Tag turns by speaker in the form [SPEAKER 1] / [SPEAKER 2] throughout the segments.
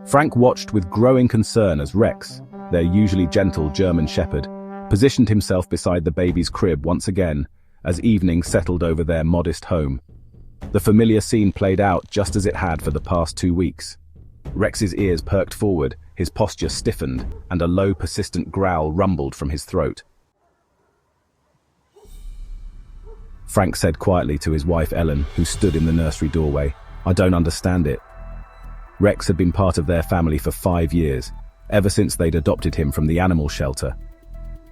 [SPEAKER 1] Frank watched with growing concern as Rex, their usually gentle German shepherd, positioned himself beside the baby's crib once again as evening settled over their modest home. The familiar scene played out just as it had for the past 2 weeks. Rex's ears perked forward, his posture stiffened, and a low, persistent growl rumbled from his throat. Frank said quietly to his wife Ellen, who stood in the nursery doorway, "I don't understand it." Rex had been part of their family for 5 years, ever since they'd adopted him from the animal shelter.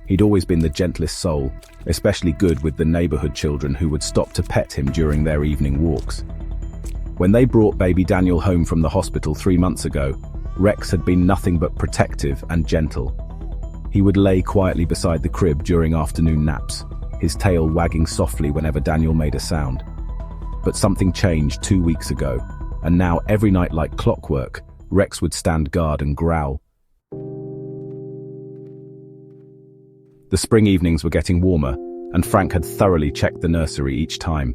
[SPEAKER 1] He'd always been the gentlest soul, especially good with the neighborhood children who would stop to pet him during their evening walks. When they brought baby Daniel home from the hospital 3 months ago, Rex had been nothing but protective and gentle. He would lay quietly beside the crib during afternoon naps, his tail wagging softly whenever Daniel made a sound. But something changed 2 weeks ago, and now every night like clockwork, Rex would stand guard and growl. The spring evenings were getting warmer, and Frank had thoroughly checked the nursery each time.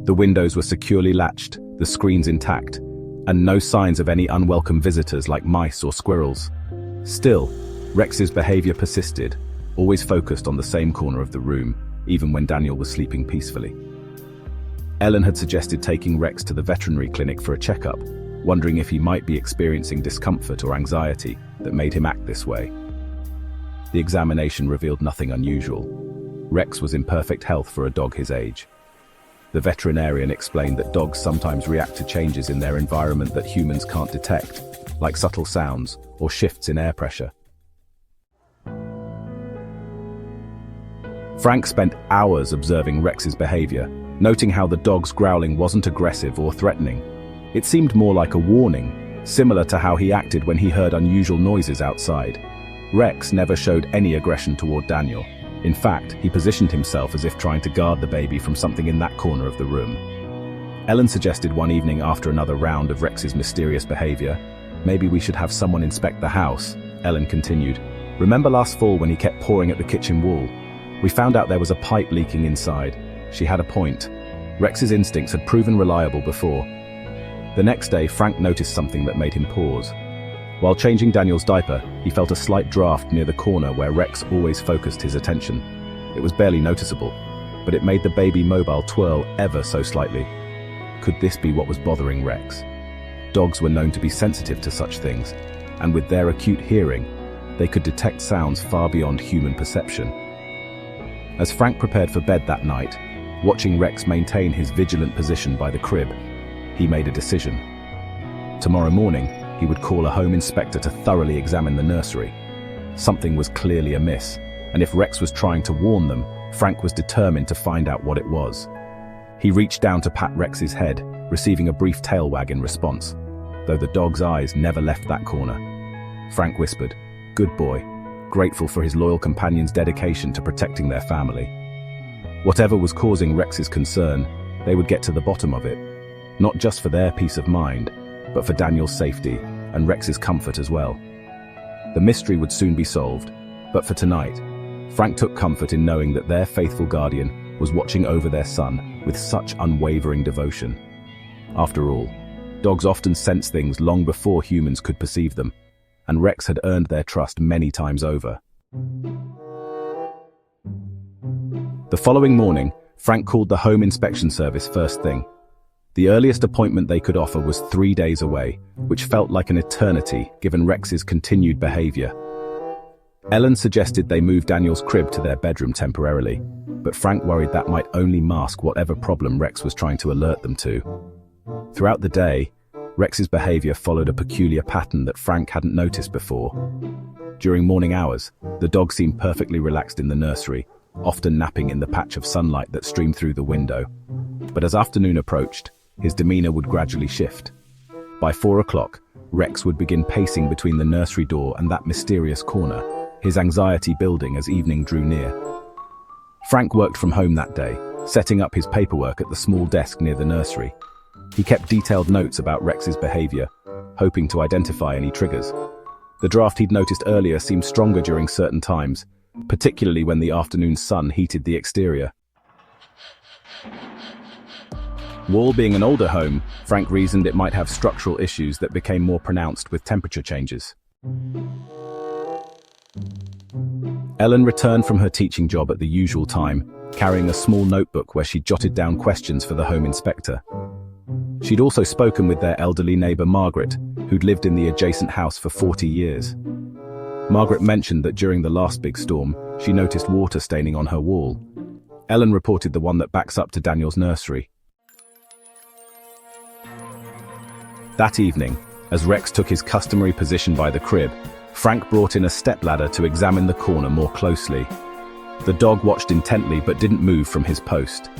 [SPEAKER 1] The windows were securely latched, the screens intact, and no signs of any unwelcome visitors like mice or squirrels. Still, Rex's behavior persisted, always focused on the same corner of the room, even when Daniel was sleeping peacefully. Ellen had suggested taking Rex to the veterinary clinic for a checkup, wondering if he might be experiencing discomfort or anxiety that made him act this way. The examination revealed nothing unusual. Rex was in perfect health for a dog his age. The veterinarian explained that dogs sometimes react to changes in their environment that humans can't detect, like subtle sounds or shifts in air pressure. Frank spent hours observing Rex's behavior, noting how the dog's growling wasn't aggressive or threatening. It seemed more like a warning, similar to how he acted when he heard unusual noises outside. Rex never showed any aggression toward Daniel. In fact, he positioned himself as if trying to guard the baby from something in that corner of the room. Ellen suggested one evening after another round of Rex's mysterious behavior, "Maybe we should have someone inspect the house." Ellen continued, "Remember last fall when he kept pawing at the kitchen wall? We found out there was a pipe leaking inside." She had a point. Rex's instincts had proven reliable before. The next day, Frank noticed something that made him pause. While changing Daniel's diaper, he felt a slight draft near the corner where Rex always focused his attention. It was barely noticeable, but it made the baby mobile twirl ever so slightly. Could this be what was bothering Rex? Dogs were known to be sensitive to such things, and with their acute hearing, they could detect sounds far beyond human perception. As Frank prepared for bed that night, watching Rex maintain his vigilant position by the crib, he made a decision. Tomorrow morning, he would call a home inspector to thoroughly examine the nursery. Something was clearly amiss, and if Rex was trying to warn them, Frank was determined to find out what it was. He reached down to pat Rex's head, receiving a brief tail wag in response, though the dog's eyes never left that corner. Frank whispered, "Good boy," grateful for his loyal companion's dedication to protecting their family. Whatever was causing Rex's concern, they would get to the bottom of it, not just for their peace of mind, but for Daniel's safety and Rex's comfort as well. The mystery would soon be solved, but for tonight, Frank took comfort in knowing that their faithful guardian was watching over their son with such unwavering devotion. After all, dogs often sense things long before humans could perceive them, and Rex had earned their trust many times over. The following morning, Frank called the home inspection service first thing. The earliest appointment they could offer was 3 days away, which felt like an eternity given Rex's continued behavior. Ellen suggested they move Daniel's crib to their bedroom temporarily, but Frank worried that might only mask whatever problem Rex was trying to alert them to. Throughout the day, Rex's behavior followed a peculiar pattern that Frank hadn't noticed before. During morning hours, the dog seemed perfectly relaxed in the nursery, often napping in the patch of sunlight that streamed through the window. But as afternoon approached, his demeanor would gradually shift. By 4 o'clock, Rex would begin pacing between the nursery door and that mysterious corner, his anxiety building as evening drew near. Frank worked from home that day, setting up his paperwork at the small desk near the nursery. He kept detailed notes about Rex's behavior, hoping to identify any triggers. The draft he'd noticed earlier seemed stronger during certain times, particularly when the afternoon sun heated the exterior. Wall being an older home, Frank reasoned it might have structural issues that became more pronounced with temperature changes. Ellen returned from her teaching job at the usual time, carrying a small notebook where she jotted down questions for the home inspector. She'd also spoken with their elderly neighbor Margaret, who'd lived in the adjacent house for 40 years. Margaret mentioned that during the last big storm, she noticed water staining on her wall. Ellen reported the one that backs up to Daniel's nursery. That evening, as Rex took his customary position by the crib, Frank brought in a stepladder to examine the corner more closely. The dog watched intently but didn't move from his post.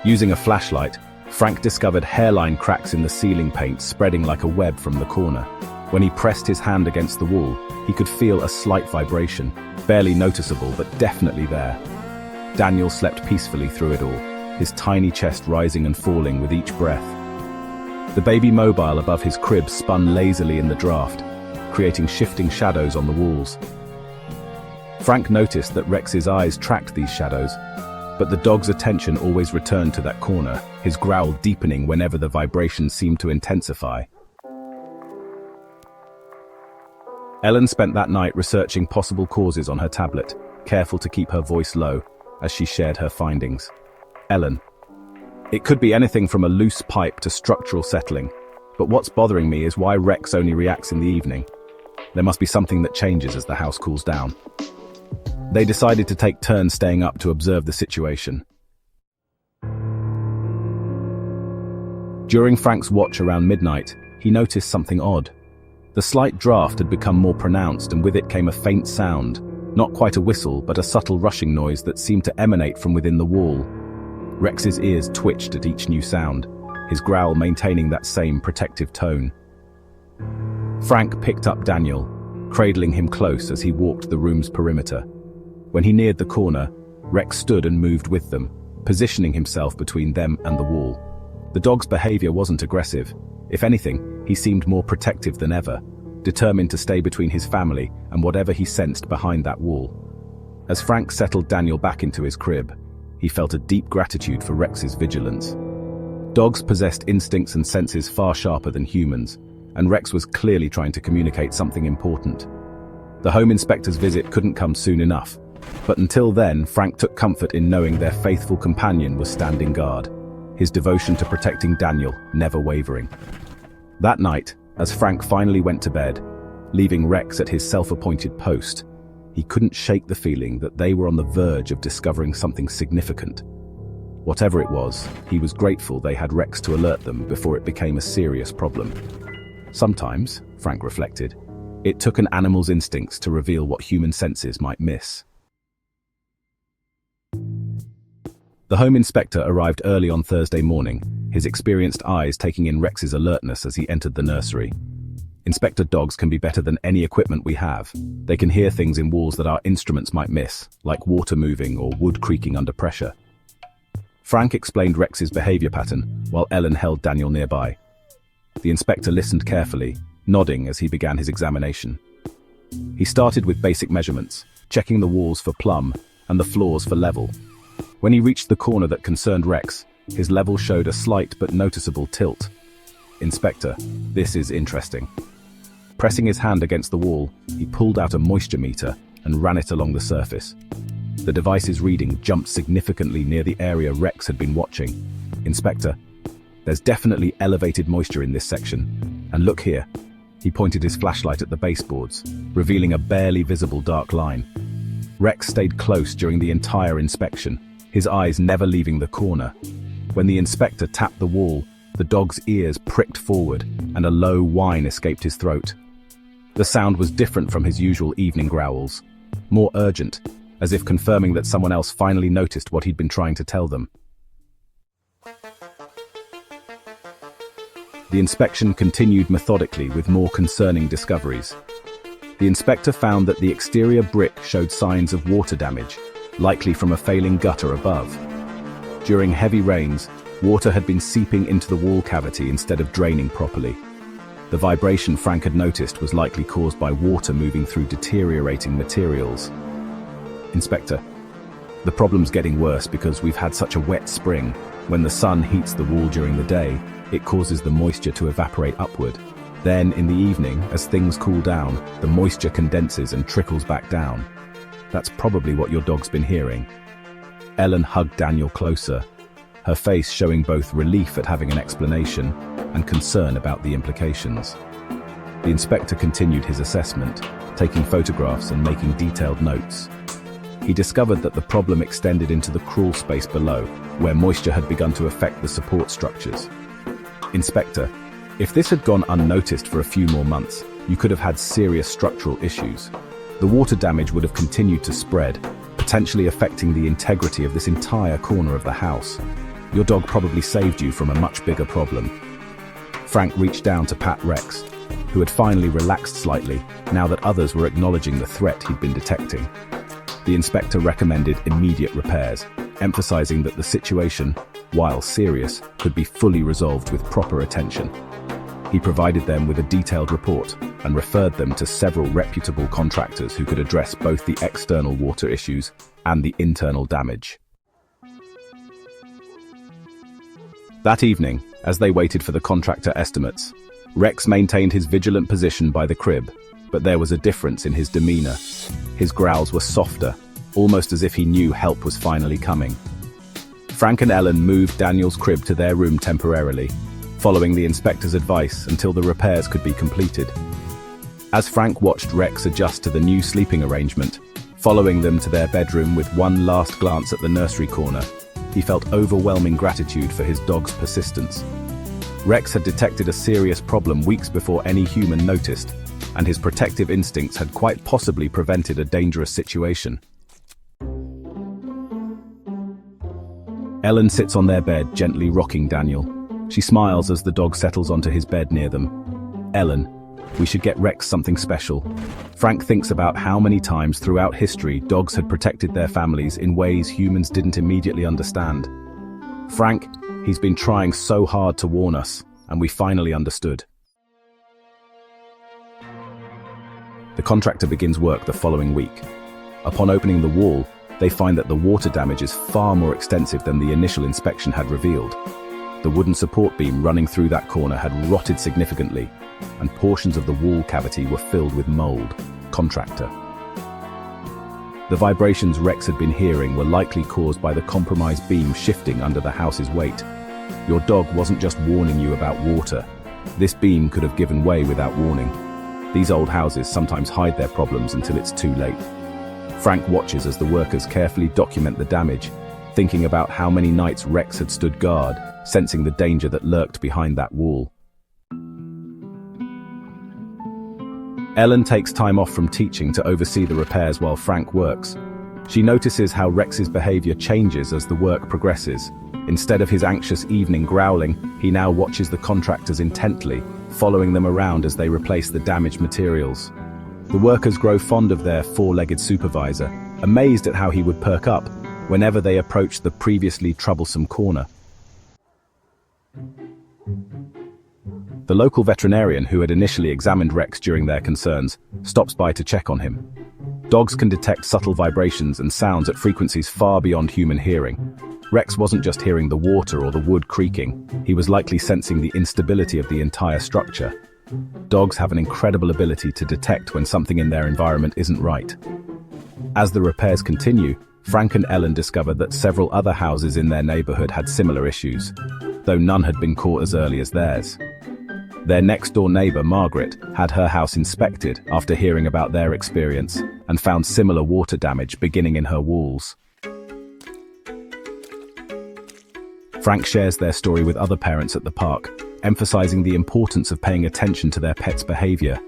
[SPEAKER 1] Using a flashlight, Frank discovered hairline cracks in the ceiling paint spreading like a web from the corner. When he pressed his hand against the wall, he could feel a slight vibration, barely noticeable but definitely there. Daniel slept peacefully through it all, his tiny chest rising and falling with each breath. The baby mobile above his crib spun lazily in the draft, creating shifting shadows on the walls. Frank noticed that Rex's eyes tracked these shadows, but the dog's attention always returned to that corner, his growl deepening whenever the vibration seemed to intensify. Ellen spent that night researching possible causes on her tablet, careful to keep her voice low as she shared her findings. Ellen: "It could be anything from a loose pipe to structural settling, but what's bothering me is why Rex only reacts in the evening. There must be something that changes as the house cools down." They decided to take turns staying up to observe the situation. During Frank's watch around midnight, he noticed something odd. The slight draft had become more pronounced, and with it came a faint sound, not quite a whistle, but a subtle rushing noise that seemed to emanate from within the wall. Rex's ears twitched at each new sound, his growl maintaining that same protective tone. Frank picked up Daniel, cradling him close as he walked the room's perimeter. When he neared the corner, Rex stood and moved with them, positioning himself between them and the wall. The dog's behavior wasn't aggressive. If anything, he seemed more protective than ever, determined to stay between his family and whatever he sensed behind that wall. As Frank settled Daniel back into his crib, he felt a deep gratitude for Rex's vigilance. Dogs possessed instincts and senses far sharper than humans, and Rex was clearly trying to communicate something important. The home inspector's visit couldn't come soon enough, but until then, Frank took comfort in knowing their faithful companion was standing guard, his devotion to protecting Daniel never wavering. That night, as Frank finally went to bed, leaving Rex at his self-appointed post, he couldn't shake the feeling that they were on the verge of discovering something significant. Whatever it was, he was grateful they had Rex to alert them before it became a serious problem. Sometimes, Frank reflected, it took an animal's instincts to reveal what human senses might miss. The home inspector arrived early on Thursday morning, his experienced eyes taking in Rex's alertness as he entered the nursery. Inspector dogs can be better than any equipment we have. They can hear things in walls that our instruments might miss, like water moving or wood creaking under pressure. Frank explained Rex's behavior pattern, while Ellen held Daniel nearby. The inspector listened carefully, nodding as he began his examination. He started with basic measurements, checking the walls for plumb and the floors for level. When he reached the corner that concerned Rex, his level showed a slight but noticeable tilt. "Inspector, this is interesting." Pressing his hand against the wall, he pulled out a moisture meter and ran it along the surface. The device's reading jumped significantly near the area Rex had been watching. "Inspector, there's definitely elevated moisture in this section. And look here." He pointed his flashlight at the baseboards, revealing a barely visible dark line. Rex stayed close during the entire inspection, his eyes never leaving the corner. When the inspector tapped the wall, the dog's ears pricked forward and a low whine escaped his throat. The sound was different from his usual evening growls, more urgent, as if confirming that someone else finally noticed what he'd been trying to tell them. The inspection continued methodically with more concerning discoveries. The inspector found that the exterior brick showed signs of water damage, likely from a failing gutter above. During heavy rains, water had been seeping into the wall cavity instead of draining properly. The vibration Frank had noticed was likely caused by water moving through deteriorating materials. "Inspector, the problem's getting worse because we've had such a wet spring. When the sun heats the wall during the day, it causes the moisture to evaporate upward. Then, in the evening, as things cool down, the moisture condenses and trickles back down. That's probably what your dog's been hearing. Ellen hugged Daniel closer, her face showing both relief at having an explanation and concern about the implications. The inspector continued his assessment, taking photographs and making detailed notes. He discovered that the problem extended into the crawl space below, where moisture had begun to affect the support structures. Inspector, if this had gone unnoticed for a few more months, you could have had serious structural issues. The water damage would have continued to spread, potentially affecting the integrity of this entire corner of the house. Your dog probably saved you from a much bigger problem. Frank reached down to pat Rex, who had finally relaxed slightly now that others were acknowledging the threat he'd been detecting. The inspector recommended immediate repairs, emphasizing that the situation, while serious, could be fully resolved with proper attention. He provided them with a detailed report and referred them to several reputable contractors who could address both the external water issues and the internal damage. That evening, as they waited for the contractor estimates, Rex maintained his vigilant position by the crib, but there was a difference in his demeanor. His growls were softer, almost as if he knew help was finally coming. Frank and Ellen moved Daniel's crib to their room temporarily, following the inspector's advice until the repairs could be completed. As Frank watched Rex adjust to the new sleeping arrangement, following them to their bedroom with one last glance at the nursery corner, he felt overwhelming gratitude for his dog's persistence. Rex had detected a serious problem weeks before any human noticed, and his protective instincts had quite possibly prevented a dangerous situation. Ellen sits on their bed, gently rocking Daniel. She smiles as the dog settles onto his bed near them. Ellen, we should get Rex something special. Frank thinks about how many times throughout history dogs had protected their families in ways humans didn't immediately understand. Frank, he's been trying so hard to warn us, and we finally understood. The contractor begins work the following week. Upon opening the wall, they find that the water damage is far more extensive than the initial inspection had revealed. The wooden support beam running through that corner had rotted significantly, and portions of the wall cavity were filled with mold. Contractor. The vibrations Rex had been hearing were likely caused by the compromised beam shifting under the house's weight. Your dog wasn't just warning you about water. This beam could have given way without warning. These old houses sometimes hide their problems until it's too late. Frank watches as the workers carefully document the damage, thinking about how many nights Rex had stood guard, sensing the danger that lurked behind that wall. Ellen takes time off from teaching to oversee the repairs while Frank works. She notices how Rex's behavior changes as the work progresses. Instead of his anxious evening growling, he now watches the contractors intently, following them around as they replace the damaged materials. The workers grow fond of their four-legged supervisor, amazed at how he would perk up whenever they approached the previously troublesome corner. The local veterinarian who had initially examined Rex during their concerns stops by to check on him. Dogs can detect subtle vibrations and sounds at frequencies far beyond human hearing. Rex wasn't just hearing the water or the wood creaking, he was likely sensing the instability of the entire structure. Dogs have an incredible ability to detect when something in their environment isn't right. As the repairs continue, Frank and Ellen discover that several other houses in their neighborhood had similar issues, though none had been caught as early as theirs. Their next-door neighbor, Margaret, had her house inspected after hearing about their experience and found similar water damage beginning in her walls. Frank shares their story with other parents at the park, emphasizing the importance of paying attention to their pets' behavior.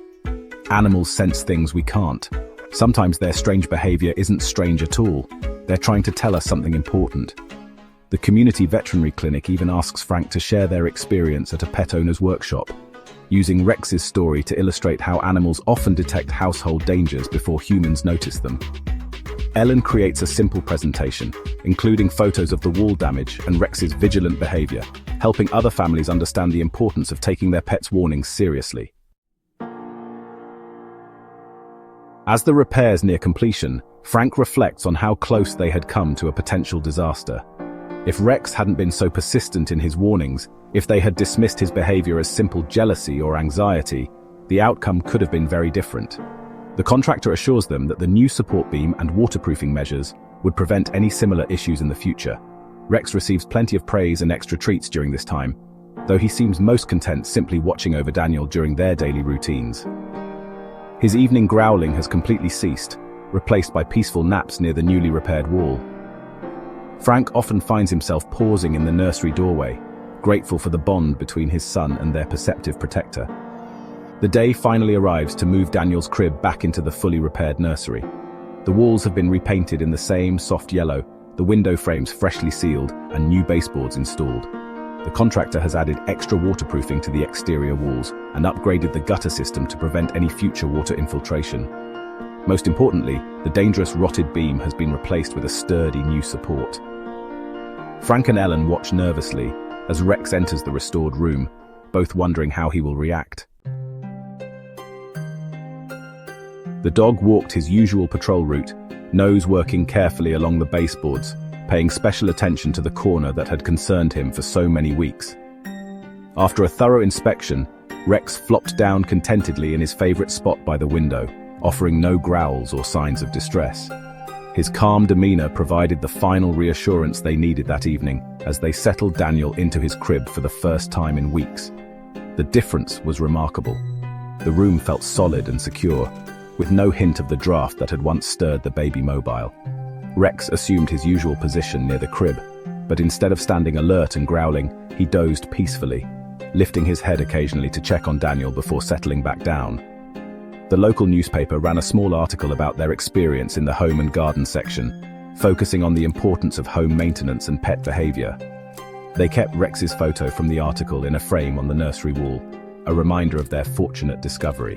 [SPEAKER 1] Animals sense things we can't. Sometimes their strange behavior isn't strange at all. They're trying to tell us something important. The community veterinary clinic even asks Frank to share their experience at a pet owner's workshop, using Rex's story to illustrate how animals often detect household dangers before humans notice them. Ellen creates a simple presentation, including photos of the wall damage and Rex's vigilant behavior, helping other families understand the importance of taking their pets' warnings seriously. As the repairs near completion, Frank reflects on how close they had come to a potential disaster. If Rex hadn't been so persistent in his warnings, if they had dismissed his behavior as simple jealousy or anxiety, the outcome could have been very different. The contractor assures them that the new support beam and waterproofing measures would prevent any similar issues in the future. Rex receives plenty of praise and extra treats during this time, though he seems most content simply watching over Daniel during their daily routines. His evening growling has completely ceased, replaced by peaceful naps near the newly repaired wall. Frank often finds himself pausing in the nursery doorway, grateful for the bond between his son and their perceptive protector. The day finally arrives to move Daniel's crib back into the fully repaired nursery. The walls have been repainted in the same soft yellow, the window frames freshly sealed, and new baseboards installed. The contractor has added extra waterproofing to the exterior walls and upgraded the gutter system to prevent any future water infiltration. Most importantly, the dangerous rotted beam has been replaced with a sturdy new support. Frank and Ellen watch nervously as Rex enters the restored room, both wondering how he will react. The dog walked his usual patrol route, nose working carefully along the baseboards, paying special attention to the corner that had concerned him for so many weeks. After a thorough inspection, Rex flopped down contentedly in his favorite spot by the window, offering no growls or signs of distress. His calm demeanor provided the final reassurance they needed that evening as they settled Daniel into his crib for the first time in weeks. The difference was remarkable. The room felt solid and secure, with no hint of the draft that had once stirred the baby mobile. Rex assumed his usual position near the crib, but instead of standing alert and growling, he dozed peacefully, lifting his head occasionally to check on Daniel before settling back down. The local newspaper ran a small article about their experience in the home and garden section, focusing on the importance of home maintenance and pet behavior. They kept Rex's photo from the article in a frame on the nursery wall, a reminder of their fortunate discovery.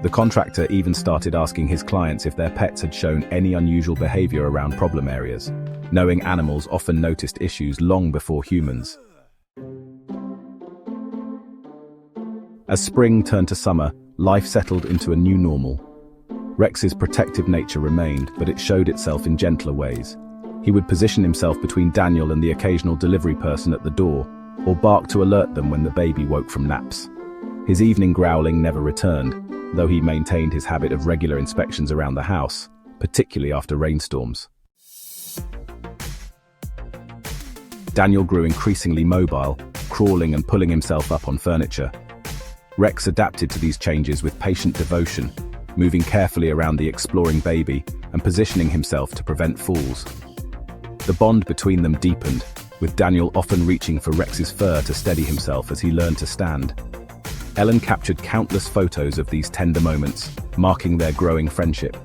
[SPEAKER 1] The contractor even started asking his clients if their pets had shown any unusual behavior around problem areas, knowing animals often noticed issues long before humans. As spring turned to summer, life settled into a new normal. Rex's protective nature remained, but it showed itself in gentler ways. He would position himself between Daniel and the occasional delivery person at the door, or bark to alert them when the baby woke from naps. His evening growling never returned, though he maintained his habit of regular inspections around the house, particularly after rainstorms. Daniel grew increasingly mobile, crawling and pulling himself up on furniture. Rex adapted to these changes with patient devotion, moving carefully around the exploring baby and positioning himself to prevent falls. The bond between them deepened, with Daniel often reaching for Rex's fur to steady himself as he learned to stand. Ellen captured countless photos of these tender moments, marking their growing friendship.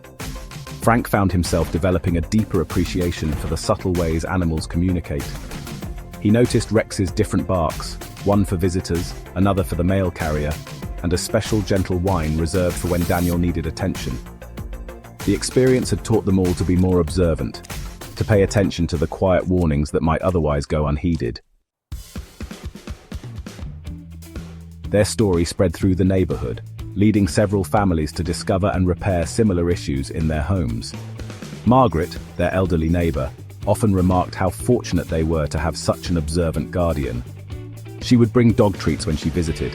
[SPEAKER 1] Frank found himself developing a deeper appreciation for the subtle ways animals communicate. He noticed Rex's different barks, one for visitors, another for the mail carrier, and a special gentle whine reserved for when Daniel needed attention. The experience had taught them all to be more observant, to pay attention to the quiet warnings that might otherwise go unheeded. Their story spread through the neighborhood, leading several families to discover and repair similar issues in their homes. Margaret, their elderly neighbor, often remarked how fortunate they were to have such an observant guardian. She would bring dog treats when she visited,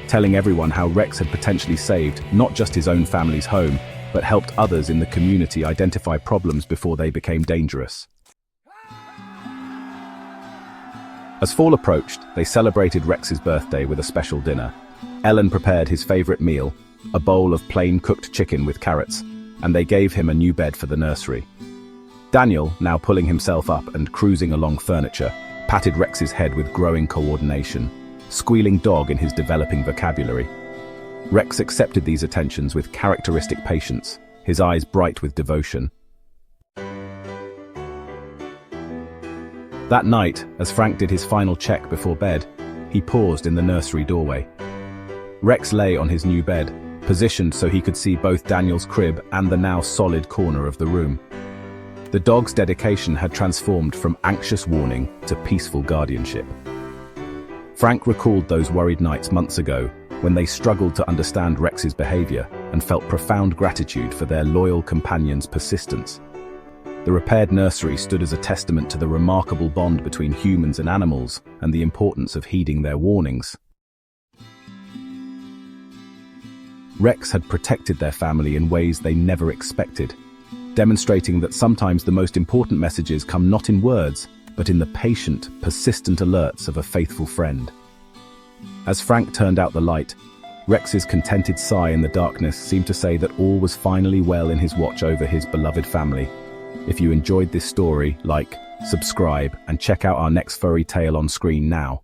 [SPEAKER 1] telling everyone how Rex had potentially saved not just his own family's home, but helped others in the community identify problems before they became dangerous. As fall approached, they celebrated Rex's birthday with a special dinner. Ellen prepared his favorite meal, a bowl of plain cooked chicken with carrots, and they gave him a new bed for the nursery. Daniel, now pulling himself up and cruising along furniture, patted Rex's head with growing coordination, squealing dog in his developing vocabulary. Rex accepted these attentions with characteristic patience, his eyes bright with devotion. That night, as Frank did his final check before bed, he paused in the nursery doorway. Rex lay on his new bed, positioned so he could see both Daniel's crib and the now solid corner of the room. The dog's dedication had transformed from anxious warning to peaceful guardianship. Frank recalled those worried nights months ago when they struggled to understand Rex's behavior and felt profound gratitude for their loyal companion's persistence. The repaired nursery stood as a testament to the remarkable bond between humans and animals and the importance of heeding their warnings. Rex had protected their family in ways they never expected, demonstrating that sometimes the most important messages come not in words, but in the patient, persistent alerts of a faithful friend. As Frank turned out the light, Rex's contented sigh in the darkness seemed to say that all was finally well in his watch over his beloved family. If you enjoyed this story, like, subscribe, and check out our next furry tale on screen now.